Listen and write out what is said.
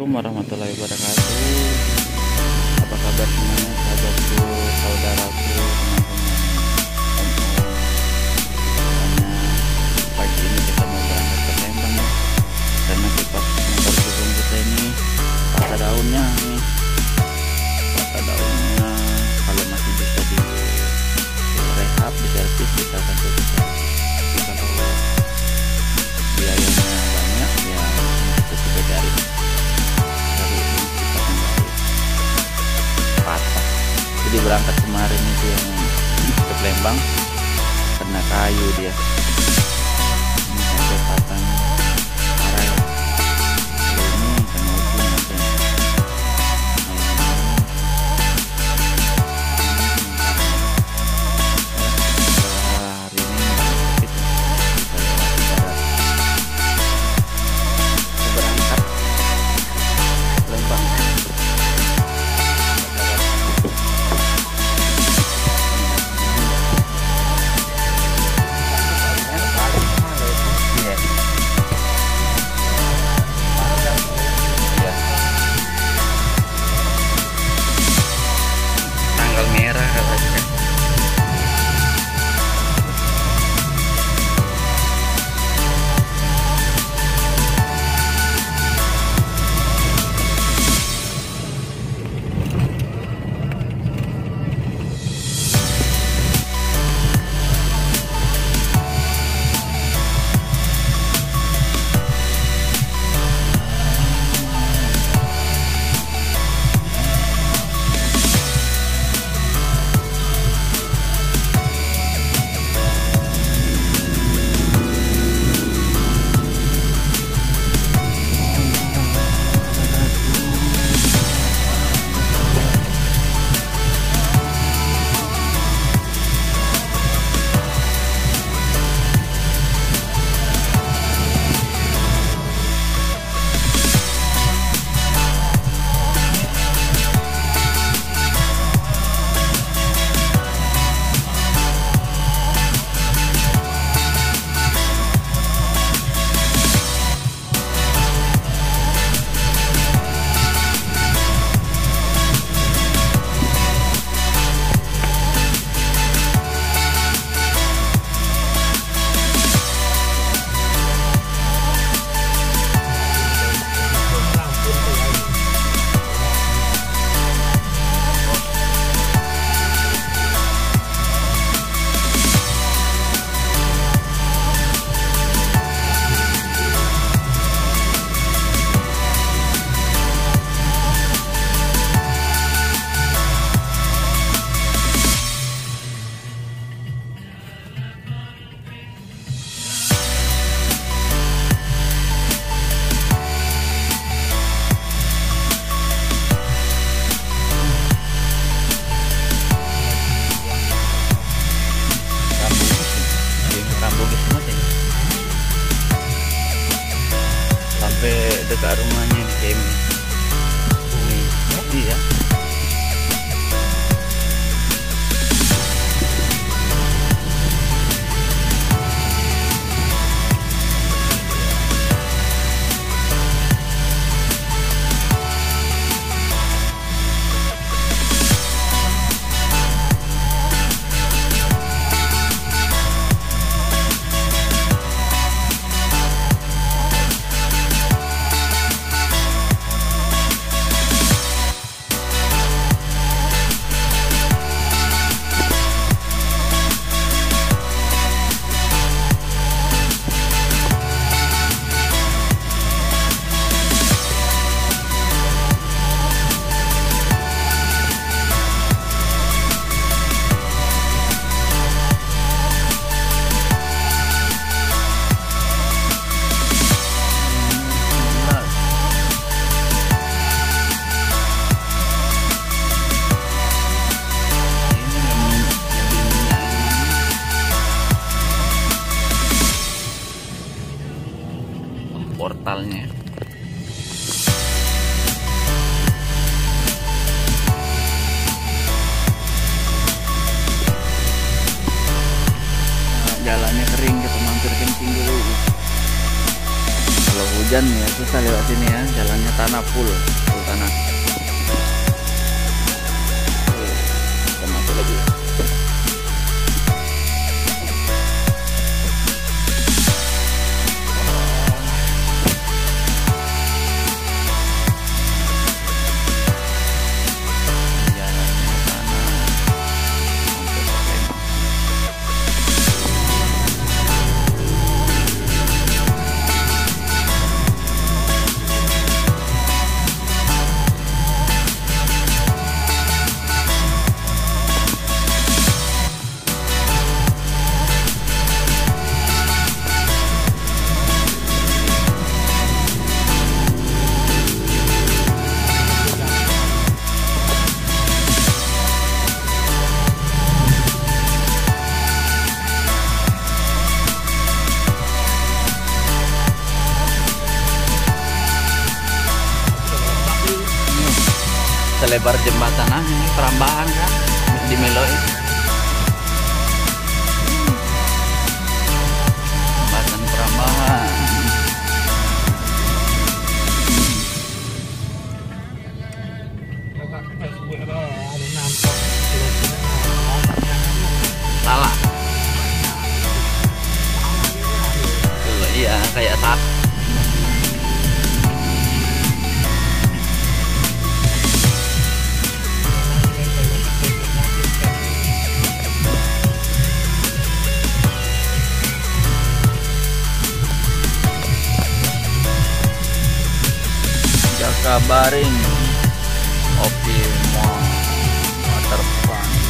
Assalamualaikum warahmatullahi wabarakatuh. Apa kabar semuanya, sahabatku, saudaraku, teman-teman, om-om. Pagi ini kita mau berangkat ke Lembang ya, karena kipas motor burung kita ini patah daunnya nih. Patah daunnya, kalau masih bisa di rehab, di servis, kita akan coba. Kalau biayanya banyak ya kita coba cari patah. Jadi berangkat kemarin itu yang ke Lembang kena kayu dia, ini sampai patah parah ya. Kalau ini kena ujung aja. Hari ini berangkat Lembang. Tanggal merah katanya. Sampai dekat rumahnya di game ini ya. hujan ya, susah lewat sini ya, jalannya tanah full tanah. Kita masuk lagi. Selebar jembatan ini Perambahan kan di Meloi. Jembatan Perambahan. Salah. Tuh, iya kayak saat Jakabaring Optimum Waterfront.